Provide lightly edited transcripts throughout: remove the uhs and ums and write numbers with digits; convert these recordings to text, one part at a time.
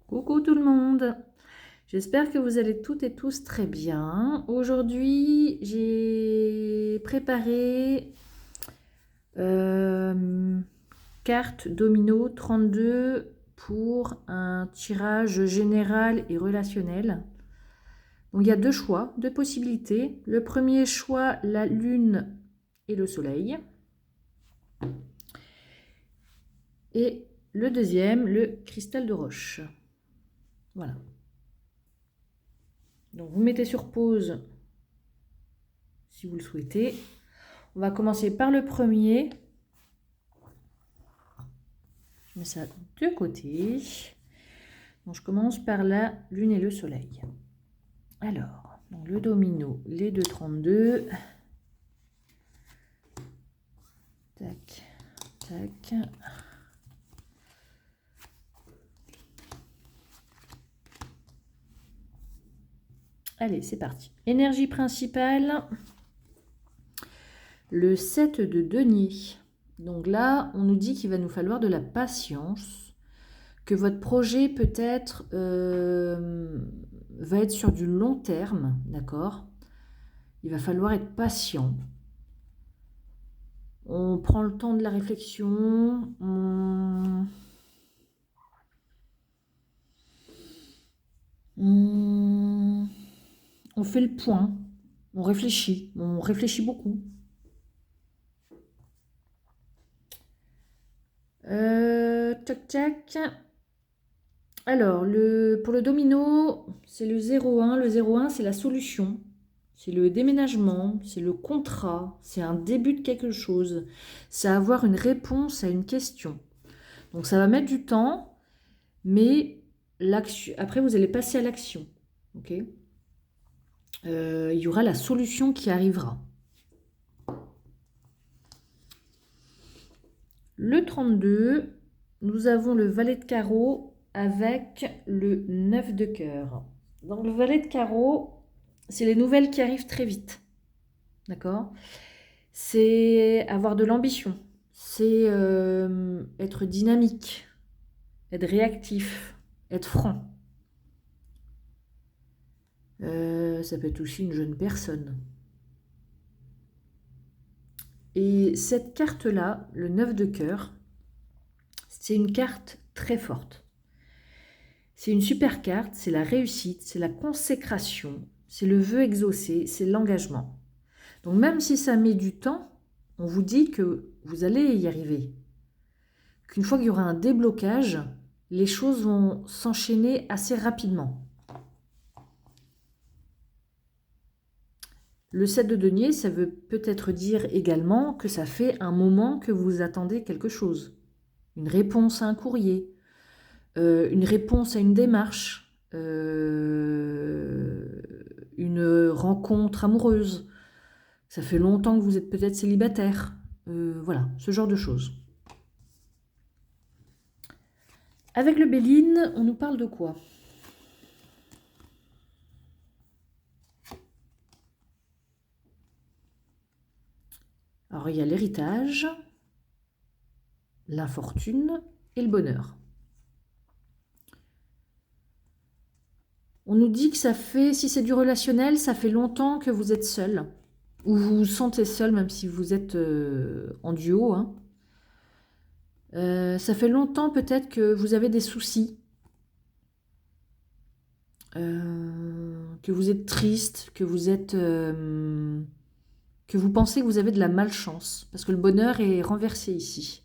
Coucou tout le monde, j'espère que vous allez toutes et tous très bien. Aujourd'hui, j'ai préparé euh, carte domino 32 pour un tirage général et relationnel. Donc il y a deux choix, deux possibilités. Le premier choix, la lune et le soleil. Et le deuxième, le cristal de roche. Voilà. Donc vous mettez sur pause si vous le souhaitez. On va commencer par le premier. Je mets ça de côté. Donc je commence par la lune et le soleil. Alors, donc le domino, les 2,32. Tac, tac. Allez, c'est parti. Énergie principale, le 7 de denier. Donc là, on nous dit qu'il va nous falloir de la patience, que votre projet peut-être va être sur du long terme, d'accord? Il va falloir être patient. On prend le temps de la réflexion, on fait le point, on réfléchit beaucoup. Tac, tac. Alors, pour le domino, c'est le 0,1. Le 0,1, c'est la solution. C'est le déménagement, c'est le contrat, c'est un début de quelque chose. C'est avoir une réponse à une question. Donc, ça va mettre du temps, mais après, vous allez passer à l'action. Ok, il y aura la solution qui arrivera. Le 32, nous avons le valet de carreau avec le 9 de cœur. Dans le valet de carreau, c'est les nouvelles qui arrivent très vite. D'accord? C'est avoir de l'ambition. C'est être dynamique, être réactif, être franc. Ça peut être aussi une jeune personne. Et cette carte-là, le 9 de cœur, c'est une carte très forte. C'est une super carte, c'est la réussite, c'est la consécration, c'est le vœu exaucé, c'est l'engagement. Donc même si ça met du temps, on vous dit que vous allez y arriver. Qu'une fois qu'il y aura un déblocage, les choses vont s'enchaîner assez rapidement. Le 7 de denier, ça veut peut-être dire également que ça fait un moment que vous attendez quelque chose. Une réponse à un courrier, une réponse à une démarche, une rencontre amoureuse. Ça fait longtemps que vous êtes peut-être célibataire. Voilà, ce genre de choses. Avec le Béline, on nous parle de quoi? Alors, il y a l'héritage, l'infortune et le bonheur. On nous dit que ça fait, si c'est du relationnel, ça fait longtemps que vous êtes seul, ou vous vous sentez seul, même si vous êtes en duo. Hein. Ça fait longtemps peut-être que vous avez des soucis, que vous êtes triste, que vous pensez que vous avez de la malchance, parce que le bonheur est renversé ici.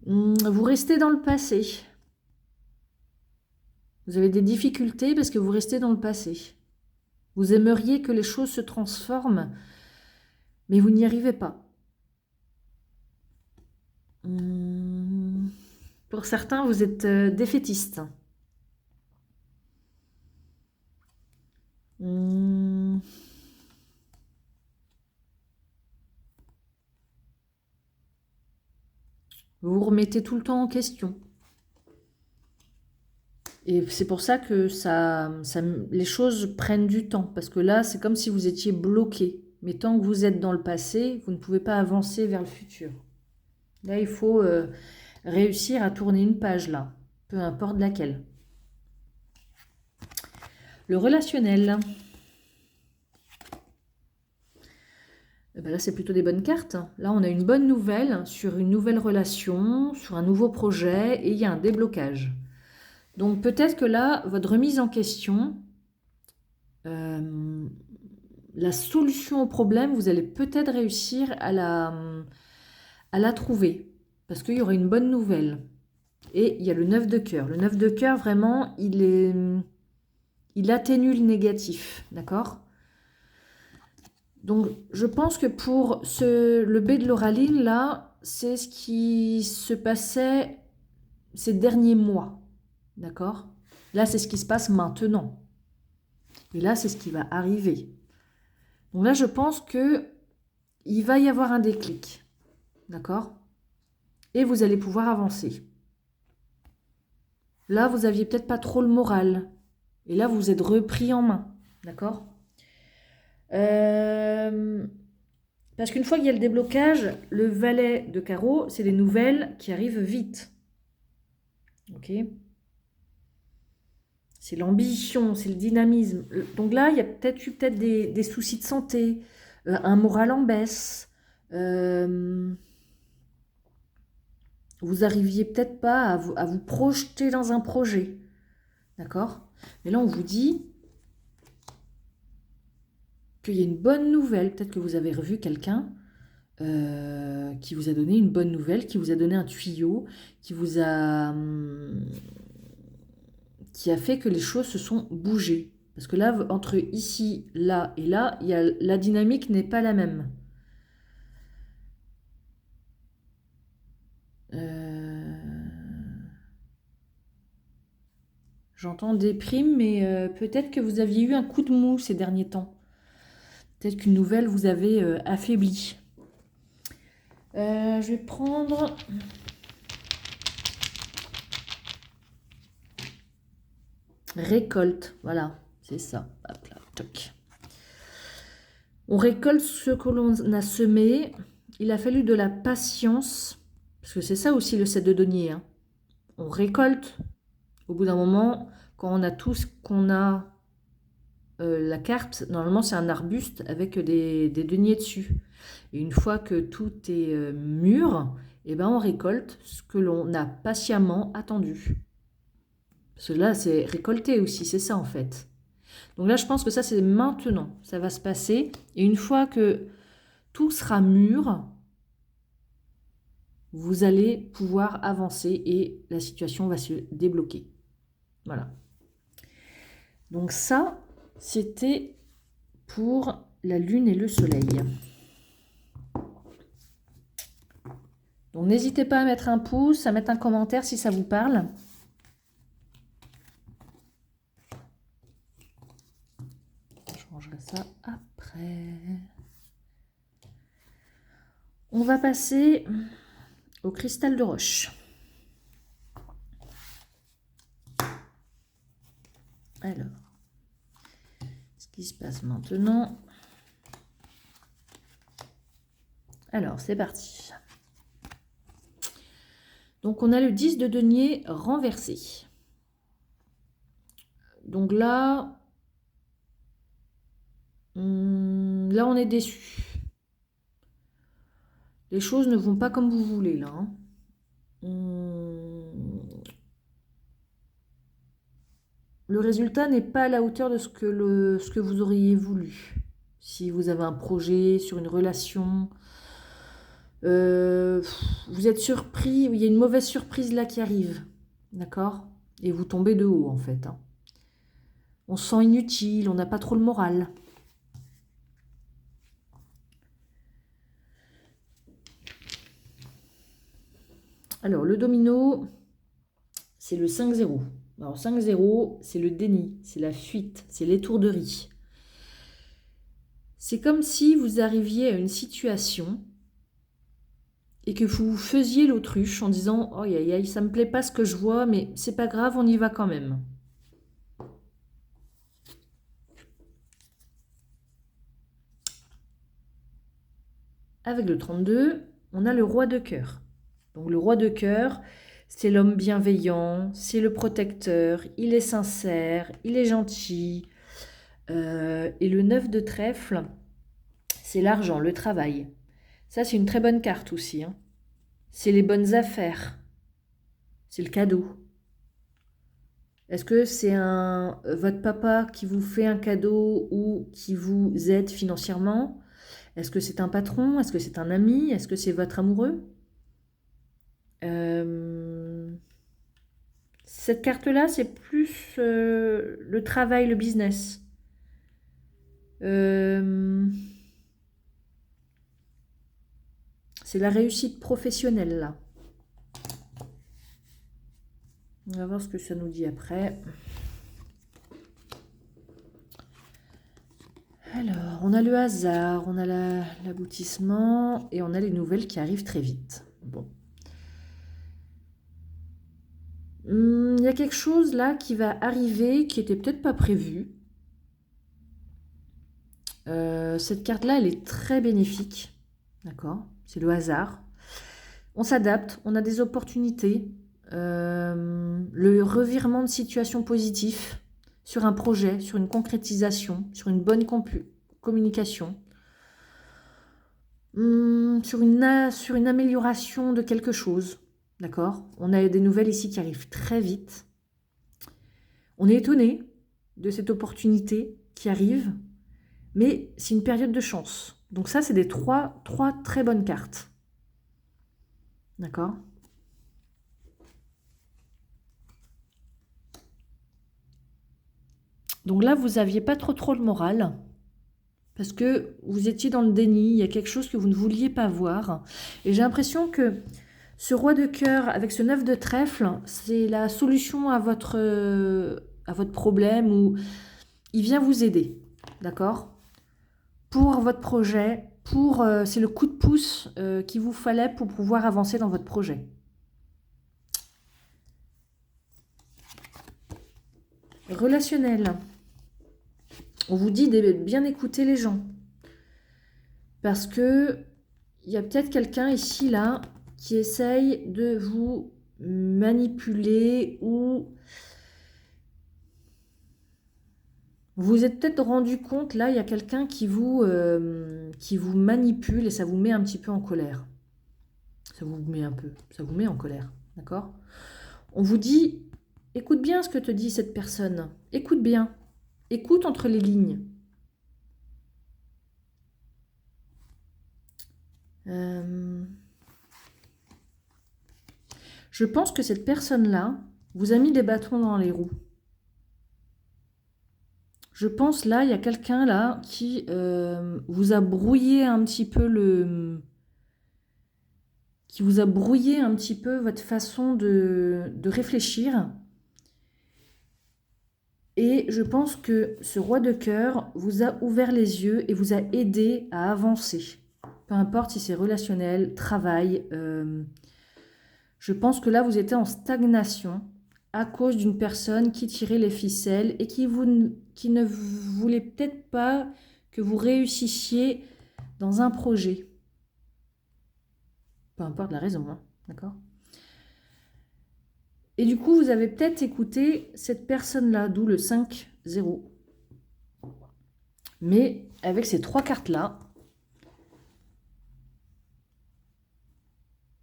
Vous restez dans le passé. Vous avez des difficultés parce que vous restez dans le passé. Vous aimeriez que les choses se transforment, mais vous n'y arrivez pas. Pour certains, vous êtes défaitiste. Vous vous remettez tout le temps en question. Et c'est pour ça que les choses prennent du temps. Parce que là, c'est comme si vous étiez bloqué. Mais tant que vous êtes dans le passé, vous ne pouvez pas avancer vers le futur. Là, il faut réussir à tourner une page là, peu importe laquelle. Le relationnel. Eh ben là, c'est plutôt des bonnes cartes. Là, on a une bonne nouvelle sur une nouvelle relation, sur un nouveau projet, et il y a un déblocage. Donc peut-être que là, votre remise en question, la solution au problème, vous allez peut-être réussir à la trouver. Parce qu'il y aura une bonne nouvelle. Et il y a le 9 de cœur. Le 9 de cœur, vraiment, il atténue le négatif. D'accord? Donc, je pense que pour le B de l'oraline, là, c'est ce qui se passait ces derniers mois. D'accord? Là, c'est ce qui se passe maintenant. Et là, c'est ce qui va arriver. Donc là, je pense que il va y avoir un déclic. D'accord? Et vous allez pouvoir avancer. Là, vous aviez peut-être pas trop le moral. Et là, vous vous êtes repris en main. D'accord? Parce qu'une fois qu'il y a le déblocage, le valet de carreau, c'est des nouvelles qui arrivent vite. Ok? C'est l'ambition, c'est le dynamisme. Donc là, il y a peut-être eu des soucis de santé, un moral en baisse. Vous arriviez peut-être pas à vous projeter dans un projet. D'accord? Mais là, on vous dit qu'il y a une bonne nouvelle. Peut-être que vous avez revu quelqu'un qui vous a donné une bonne nouvelle, qui vous a donné un tuyau, qui a fait que les choses se sont bougées. Parce que là, entre ici, là et là, la dynamique n'est pas la même. J'entends des primes, mais peut-être que vous aviez eu un coup de mou ces derniers temps. Peut-être qu'une nouvelle vous avait affaibli. Je vais prendre... Récolte, voilà, c'est ça. Hop là, toc. On récolte ce que l'on a semé. Il a fallu de la patience, parce que c'est ça aussi le 7 de denier. Hein. On récolte, au bout d'un moment, quand on a tout ce qu'on a, la carte, normalement c'est un arbuste avec des deniers dessus. Et une fois que tout est mûr, eh ben on récolte ce que l'on a patiemment attendu. Parce que là, c'est récolter aussi, c'est ça en fait. Donc là, je pense que ça, c'est maintenant. Ça va se passer. Et une fois que tout sera mûr, vous allez pouvoir avancer et la situation va se débloquer. Voilà. Donc ça, c'était pour la lune et le soleil. Donc n'hésitez pas à mettre un pouce, à mettre un commentaire si ça vous parle. Je rangerai ça après. On va passer au cristal de roche. Alors, ce qui se passe maintenant. Alors, c'est parti. Donc, on a le 10 de denier renversé. Donc là, on est déçu. Les choses ne vont pas comme vous voulez, là. Hein. Le résultat n'est pas à la hauteur de ce que vous auriez voulu. Si vous avez un projet sur une relation, vous êtes surpris, il y a une mauvaise surprise là qui arrive. D'accord? Et vous tombez de haut, en fait. Hein. On se sent inutile, on n'a pas trop le moral. Alors, le domino, c'est le 5-0. Alors, 5-0, c'est le déni, c'est la fuite, c'est l'étourderie. C'est comme si vous arriviez à une situation et que vous faisiez l'autruche en disant « Oh, aïe, aïe, ça me plaît pas ce que je vois, mais c'est pas grave, on y va quand même. » Avec le 32, on a le roi de cœur. Donc le roi de cœur, c'est l'homme bienveillant, c'est le protecteur, il est sincère, il est gentil. Et le 9 de trèfle, c'est l'argent, le travail. Ça, c'est une très bonne carte aussi, hein. C'est les bonnes affaires. C'est le cadeau. Est-ce que c'est votre papa qui vous fait un cadeau ou qui vous aide financièrement? Est-ce que c'est un patron? Est-ce que c'est un ami? Est-ce que c'est votre amoureux? Cette carte-là, c'est plus le travail, le business. C'est la réussite professionnelle, là. On va voir ce que ça nous dit après. Alors, on a le hasard, on a l'aboutissement et on a les nouvelles qui arrivent très vite. Bon. Il y a quelque chose là qui va arriver qui n'était peut-être pas prévu. Cette carte-là, elle est très bénéfique. D'accord? C'est le hasard. On s'adapte, on a des opportunités. Le revirement de situation positif sur un projet, sur une concrétisation, sur une bonne communication, sur une amélioration de quelque chose. D'accord? On a des nouvelles ici qui arrivent très vite. On est étonné de cette opportunité qui arrive, mais c'est une période de chance. Donc ça, c'est des trois très bonnes cartes. D'accord? Donc là, vous n'aviez pas trop le moral, parce que vous étiez dans le déni, il y a quelque chose que vous ne vouliez pas voir. Et j'ai l'impression que ce roi de cœur avec ce 9 de trèfle, c'est la solution à votre problème, ou il vient vous aider, d'accord? Pour votre projet, c'est le coup de pouce qu'il vous fallait pour pouvoir avancer dans votre projet. Relationnel. On vous dit de bien écouter les gens. Parce que il y a peut-être quelqu'un ici, là, qui essaye de vous manipuler ou vous êtes peut-être rendu compte, là, il y a quelqu'un qui vous manipule et ça vous met un petit peu en colère. Ça vous met en colère, d'accord? On vous dit, écoute bien ce que te dit cette personne. Écoute bien. Écoute entre les lignes. Je pense que cette personne-là vous a mis des bâtons dans les roues. Je pense là, il y a quelqu'un là qui vous a brouillé un petit peu qui vous a brouillé un petit peu votre façon de réfléchir. Et je pense que ce roi de cœur vous a ouvert les yeux et vous a aidé à avancer. Peu importe si c'est relationnel, travail. Je pense que là, vous étiez en stagnation à cause d'une personne qui tirait les ficelles et qui ne voulait peut-être pas que vous réussissiez dans un projet. Peu importe la raison, hein, d'accord? Et du coup, vous avez peut-être écouté cette personne-là, d'où le 5-0. Mais avec ces trois cartes-là,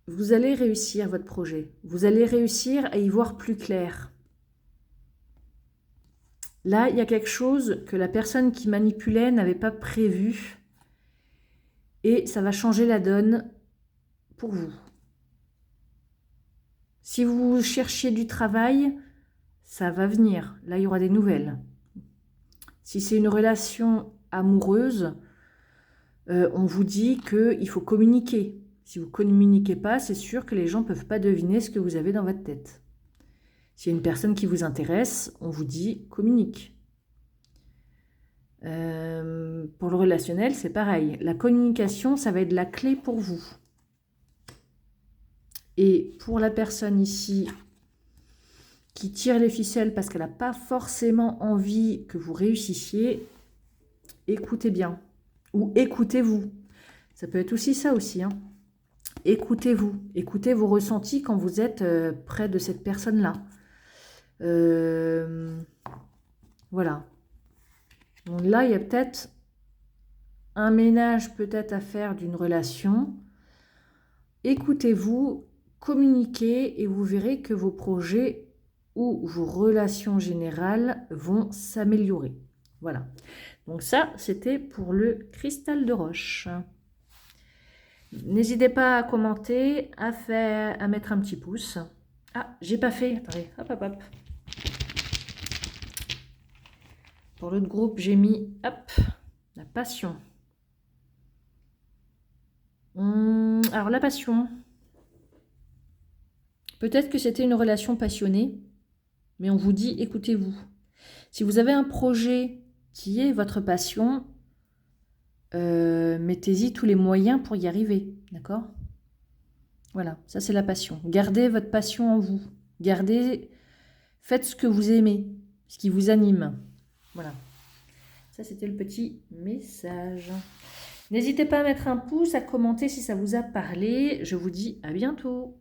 vous allez réussir votre projet. Vous allez réussir à y voir plus clair. Là, il y a quelque chose que la personne qui manipulait n'avait pas prévu. Et ça va changer la donne pour vous. Si vous cherchiez du travail, ça va venir. Là, il y aura des nouvelles. Si c'est une relation amoureuse, on vous dit qu'il faut communiquer. Si vous ne communiquez pas, c'est sûr que les gens ne peuvent pas deviner ce que vous avez dans votre tête. S'il y a une personne qui vous intéresse, on vous dit communique. Pour le relationnel, c'est pareil. La communication, ça va être la clé pour vous. Et pour la personne ici qui tire les ficelles parce qu'elle n'a pas forcément envie que vous réussissiez, écoutez bien. Ou écoutez-vous. Ça peut être aussi ça aussi, hein. écoutez-vous. Écoutez vos ressentis quand vous êtes près de cette personne-là. Voilà. Donc là, il y a peut-être un ménage peut-être à faire d'une relation. Écoutez-vous, communiquez et vous verrez que vos projets ou vos relations générales vont s'améliorer. Voilà. Donc ça, c'était pour le cristal de roche. N'hésitez pas à commenter, à mettre un petit pouce. Ah, j'ai pas fait. Attendez, hop, hop, hop. Pour l'autre groupe, j'ai mis, hop, la passion. Alors, la passion. Peut-être que c'était une relation passionnée, mais on vous dit, écoutez-vous. Si vous avez un projet qui est votre passion, mettez-y tous les moyens pour y arriver, d'accord? Voilà, ça c'est la passion. Gardez votre passion en vous. Faites ce que vous aimez, ce qui vous anime. Voilà. Ça, c'était le petit message. N'hésitez pas à mettre un pouce, à commenter si ça vous a parlé. Je vous dis à bientôt.